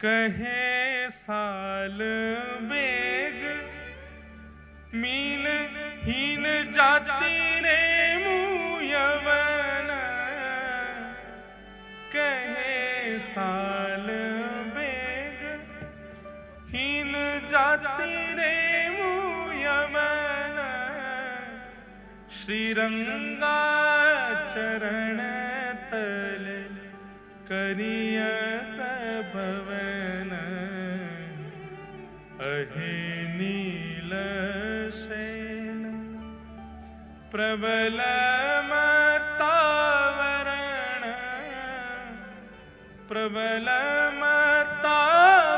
कहे साल bag mean हीन जाति रे मुयवन, कहे साल बेग हीन जाति रे मुयवन, श्रीरंगा चरण तल करिय सभवन, अहे नील शैल प्रबल मतावरण, प्रबल मतावरण,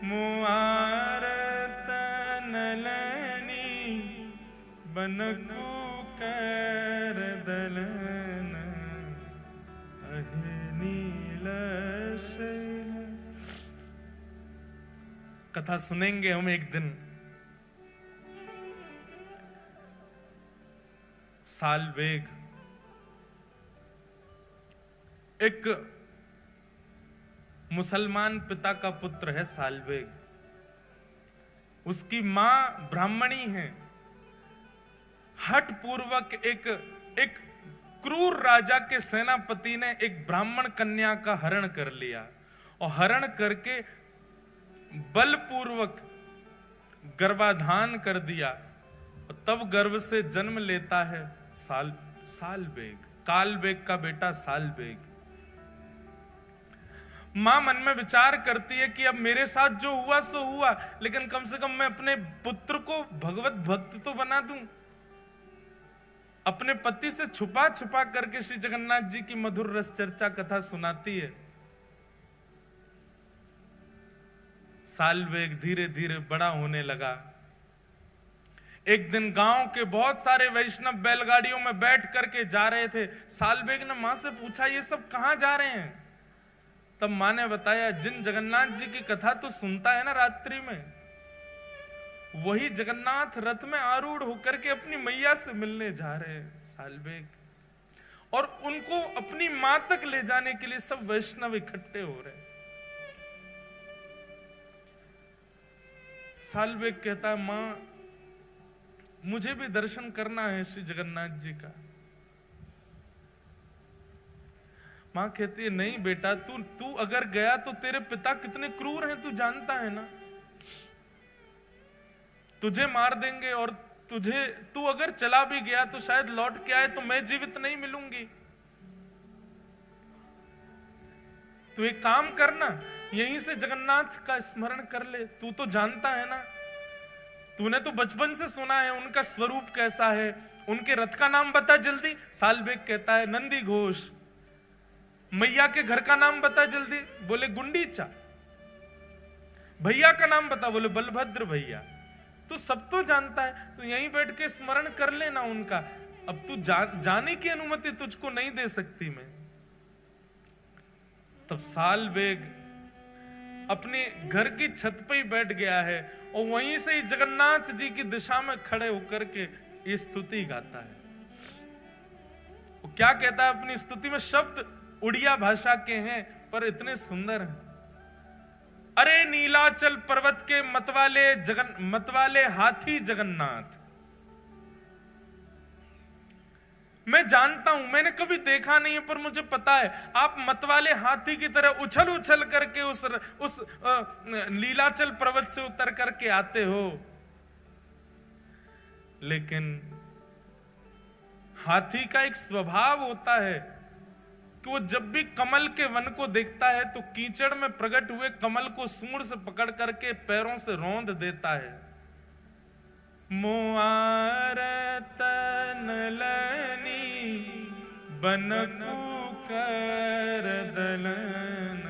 मुआरत नलनी बनकु कर दलन, अहे नील शैल। कथा सुनेंगे हम एक दिन। सालबेग एक मुसलमान पिता का पुत्र है। सालबेग, उसकी मां ब्राह्मणी है। हठ पूर्वक एक क्रूर राजा के सेनापति ने एक ब्राह्मण कन्या का हरण कर लिया और हरण करके बलपूर्वक गर्भाधान कर दिया। और तब गर्भ से जन्म लेता है सालबेग, कालबेग का बेटा सालबेग। मां मन में विचार करती है कि अब मेरे साथ जो हुआ सो हुआ, लेकिन कम से कम मैं अपने पुत्र को भगवत भक्त तो बना दूं। अपने पति से छुपा छुपा करके श्री जगन्नाथ जी की मधुर रस चर्चा कथा सुनाती है। सालबेग धीरे धीरे बड़ा होने लगा। एक दिन गांव के बहुत सारे वैष्णव बैलगाड़ियों में बैठ करके जा रहे थे। सालबेग ने मां से पूछा, ये सब कहां जा रहे हैं? तब मां ने बताया, जिन जगन्नाथ जी की कथा तो सुनता है ना रात्रि में, वही जगन्नाथ रथ में आरूढ़ होकर के अपनी मैया से मिलने जा रहे हैं सालबेग, और उनको अपनी मां तक ले जाने के लिए सब वैष्णव इकट्ठे हो रहे हैं। सालबेग कहता है, मां मुझे भी दर्शन करना है श्री जगन्नाथ जी का। मां कहती है, नहीं बेटा, तू अगर गया तो तेरे पिता कितने क्रूर हैं तू जानता है ना, तुझे मार देंगे, और तू अगर चला भी गया तो शायद लौट के आए तो मैं जीवित नहीं मिलूंगी। तू एक काम करना, यहीं से जगन्नाथ का स्मरण कर ले। तू तो जानता है ना, तूने तो बचपन से सुना है उनका स्वरूप कैसा है। उनके रथ का नाम बता जल्दी। सालबेग कहता है, नंदी घोष। मैया के घर का नाम बता जल्दी। बोले गुंडीचा। भैया का नाम बता। बोले बलभद्र भैया। तू सब तो जानता है, तो यहीं बैठ के स्मरण कर लेना उनका। अब तू जाने की अनुमति तुझको नहीं दे सकती मैं। तब सालबेग अपने घर की छत पे ही बैठ गया है और वहीं से ही जगन्नाथ जी की दिशा में खड़े होकर के ये स्तुति गाता है। वो क्या कहता है अपनी स्तुति में? शब्द उड़िया भाषा के हैं पर इतने सुंदर हैं। अरे नीलाचल पर्वत के मतवाले हाथी जगन्नाथ, मैं जानता हूं, मैंने कभी देखा नहीं है, पर मुझे पता है आप मतवाले हाथी की तरह उछल उछल करके उस नीलाचल पर्वत से उतर करके आते हो। लेकिन हाथी का एक स्वभाव होता है कि वो जब भी कमल के वन को देखता है तो कीचड़ में प्रकट हुए कमल को सूंड से पकड़ करके पैरों से रौंद देता है। मुआरत नलनी बनकु कर दलन।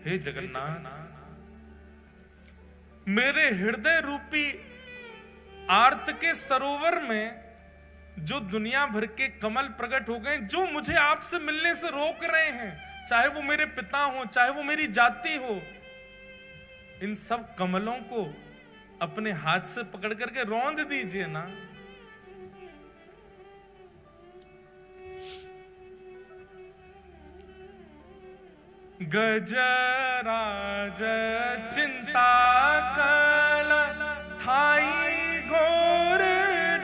हे जगन्नाथ, मेरे हृदय रूपी आर्त के सरोवर में जो दुनिया भर के कमल प्रकट हो गए, जो मुझे आपसे मिलने से रोक रहे हैं, चाहे वो मेरे पिता हो, चाहे वो मेरी जाति हो, इन सब कमलों को अपने हाथ से पकड़ करके रौंद दीजिए ना। गजराज चिंता कल थाई घोर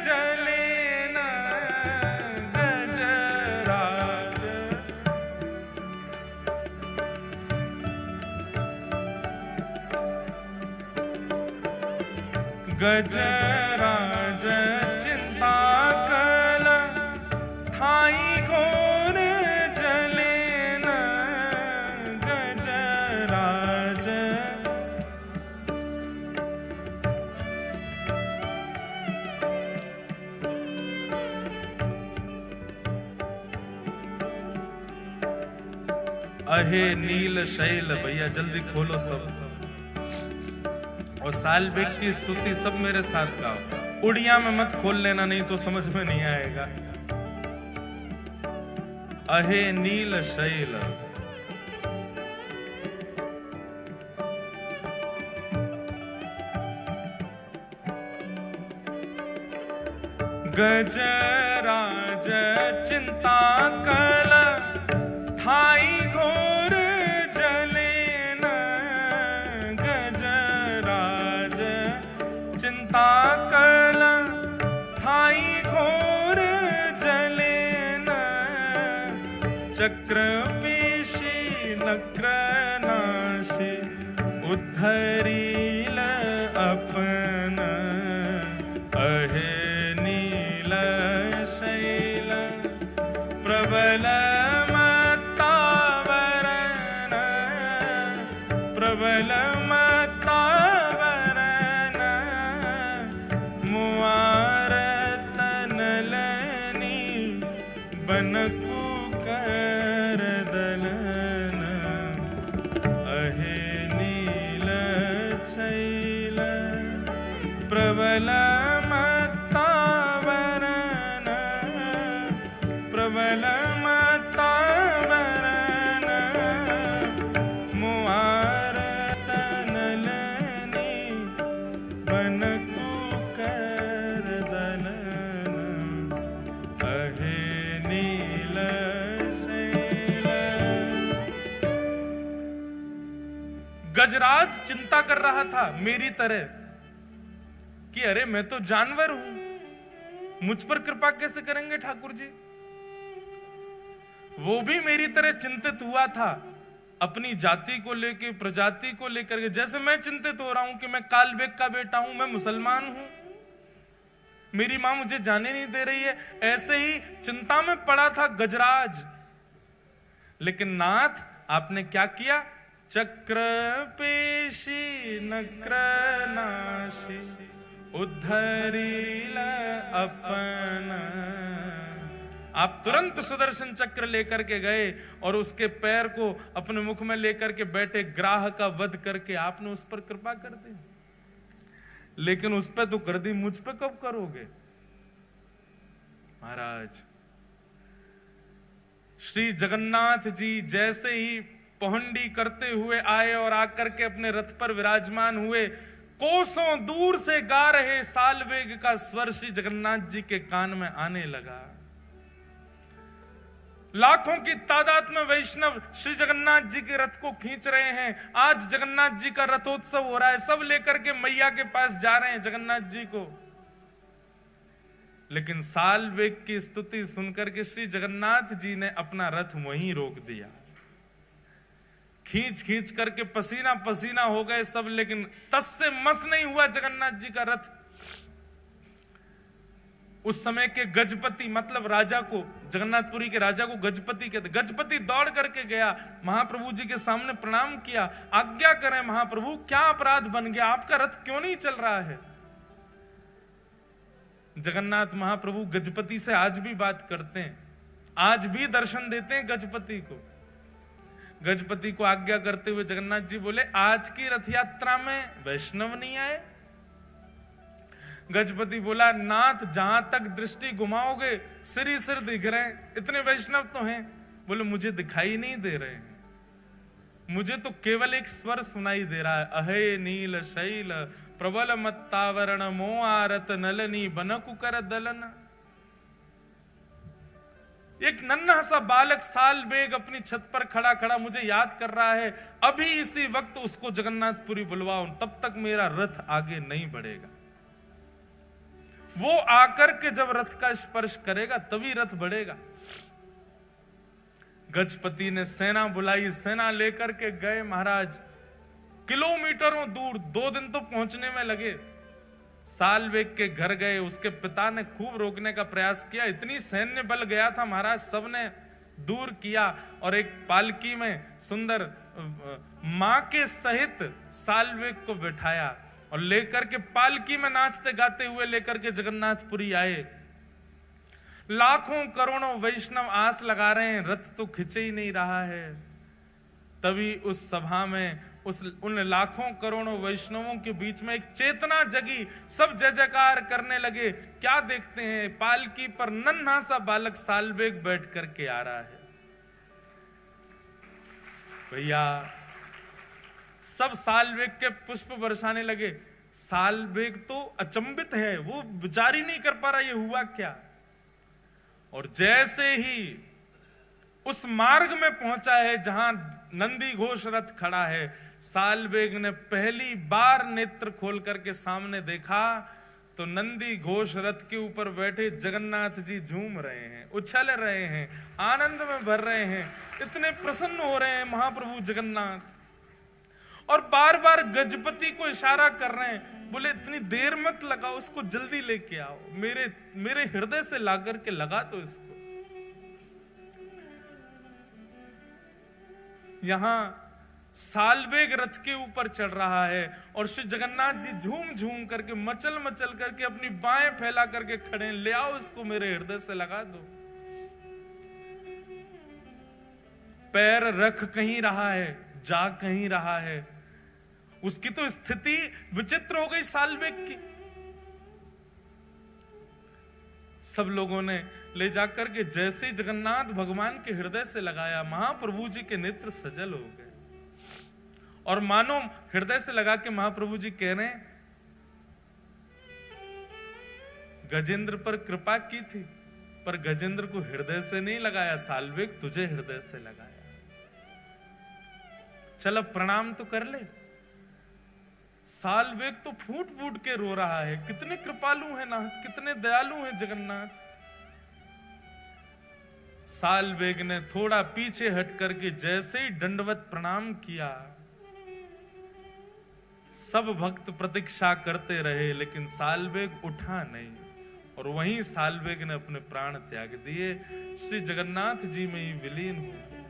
जले न गजराज। गजराज चिंता कल थाई घोर जले न गजराज। अहे नील शैल, भैया जल्दी खोलो सब, और सालबेग की स्तुति सब मेरे साथ गाओ। उड़िया में मत खोल लेना, नहीं तो समझ में नहीं आएगा। अहे नील शैल, गजराज चिंता कल थाई घोर जले न गजराज। चिंता कल थाई घोर जले न चक्र पेशी नक्र नाशी उद्धरील अपन। अहे नील शैल प्रबल मत्तावरण, प्रबल मत्तावरण मुआरत नलनी बनकु कर दलन। अहे नील शैल प्रबल मत्तावरण, प्रबल मत्तावरण मुआरत नलनी बनकु कर दलन। अहे नील शैल। गजराज चिंता कर रहा था मेरी तरह कि अरे मैं तो जानवर हूं, मुझ पर कृपा कैसे करेंगे ठाकुर जी। वो भी मेरी तरह चिंतित हुआ था अपनी जाति को लेकर, प्रजाति को लेकर के, जैसे मैं चिंतित हो रहा हूं कि मैं कालबेग का बेटा हूं, मैं मुसलमान हूं, मेरी मां मुझे जाने नहीं दे रही है। ऐसे ही चिंता में पड़ा था गजराज। लेकिन नाथ आपने क्या किया? चक्र पेशी नक्र नाशी उद्धरील अपन। आप तुरंत सुदर्शन चक्र लेकर के गए और उसके पैर को अपने मुख में लेकर के बैठे ग्राह का वध करके आपने उस पर कृपा कर दी। लेकिन उस पर तो कर दी, मुझ पे कब करोगे महाराज? श्री जगन्नाथ जी जैसे ही पहुंडी करते हुए आए और आकर के अपने रथ पर विराजमान हुए, कोसों दूर से गा रहे सालवेग का स्वर श्री जगन्नाथ जी के कान में आने लगा। लाखों की तादाद में वैष्णव श्री जगन्नाथ जी के रथ को खींच रहे हैं। आज जगन्नाथ जी का रथोत्सव हो रहा है, सब लेकर के मैया के पास जा रहे हैं जगन्नाथ जी को। लेकिन सालवेग की स्तुति सुनकर के श्री जगन्नाथ जी ने अपना रथ वहीं रोक दिया। खींच खींच करके पसीना पसीना हो गए सब, लेकिन तस से मस नहीं हुआ जगन्नाथ जी का रथ। उस समय के गजपति मतलब राजा को, जगन्नाथपुरी के राजा को गजपति कहते। गजपति दौड़ करके गया, महाप्रभु जी के सामने प्रणाम किया। आज्ञा करें महाप्रभु, क्या अपराध बन गया? आपका रथ क्यों नहीं चल रहा है? जगन्नाथ महाप्रभु गजपति से आज भी बात करते हैं, आज भी दर्शन देते हैं गजपति को। गजपति को आज्ञा करते हुए जगन्नाथ जी बोले, आज की रथ यात्रा में वैष्णव नहीं आए? गजपति बोला, नाथ जहां तक दृष्टि घुमाओगे सिर ही सिर दिख रहे हैं, इतने वैष्णव तो हैं। बोले, मुझे दिखाई नहीं दे रहे हैं, मुझे तो केवल एक स्वर सुनाई दे रहा है, अहे नील शैल प्रबल मत्तावरण मोआरत नलनी बनकु कर दलन। एक नन्हा सा बालक सालबेग अपनी छत पर खड़ा खड़ा मुझे याद कर रहा है, अभी इसी वक्त उसको जगन्नाथपुरी बुलवाओ, तब तक मेरा रथ आगे नहीं बढ़ेगा। वो आकर के जब रथ का स्पर्श करेगा तभी रथ बढ़ेगा। गजपति ने सेना बुलाई, सेना लेकर के गए महाराज, किलोमीटरों दूर, 2 दिन तो पहुंचने में लगे। सालबेग के घर गए, उसके पिता ने खूब रोकने का प्रयास किया, इतनी सैन्य बल गया था महाराज, सबने दूर किया और एक पालकी में सुंदर मां के सहित सालबेग को बिठाया और लेकर के पालकी में नाचते गाते हुए लेकर के जगन्नाथपुरी आए। लाखों करोड़ों वैष्णव आस लगा रहे हैं, रथ तो खिंचे ही नहीं रहा है। तभी उस सभा में उन लाखों करोड़ों वैष्णवों के बीच में एक चेतना जगी, सब जय जयकार करने लगे। क्या देखते हैं, पालकी पर नन्हा सा बालक सालबेग बैठ करके आ रहा है। भैया सब सालबेग के पुष्प बरसाने लगे। सालबेग तो अचंभित है, वो विचार ही नहीं कर पा रहा ये हुआ क्या। और जैसे ही उस मार्ग में पहुंचा है जहां नंदी घोष रथ खड़ा है, सालबेग ने पहली बार नेत्र खोल करके सामने देखा तो नंदी घोष रथ के ऊपर बैठे जगन्नाथ जी झूम रहे हैं, उछल रहे हैं, आनंद में भर रहे हैं, इतने प्रसन्न हो रहे हैं महाप्रभु जगन्नाथ। और बार बार गजपति को इशारा कर रहे हैं, बोले इतनी देर मत लगाओ, उसको जल्दी लेके आओ, मेरे हृदय से ला करके लगा दो इसको। यहां सालबेग रथ के ऊपर चढ़ रहा है और श्री जगन्नाथ जी झूम झूम करके मचल मचल करके अपनी बाहें फैला करके खड़े, ले आओ इसको मेरे हृदय से लगा दो। पैर रख कहीं रहा है, जा कहीं रहा है। उसकी तो स्थिति विचित्र हो गई सालबेग की। सब लोगों ने ले जाकर के जैसे ही जगन्नाथ भगवान के हृदय से लगाया, महाप्रभु जी के नेत्र सजल हो गए और मानो हृदय से लगा के महाप्रभु जी कह रहे हैं, गजेंद्र पर कृपा की थी पर गजेंद्र को हृदय से नहीं लगाया, सालबेग तुझे हृदय से लगाया। चल अब प्रणाम तो कर ले। सालबेग तो फूट फूट के रो रहा है, कितने कृपालु हैं नाथ, कितने दयालु हैं जगन्नाथ। सालबेग ने थोड़ा पीछे हट करके जैसे ही दंडवत प्रणाम किया, सब भक्त प्रतीक्षा करते रहे लेकिन सालबेग उठा नहीं और वहीं सालबेग ने अपने प्राण त्याग दिए, श्री जगन्नाथ जी में ही विलीन हो गए।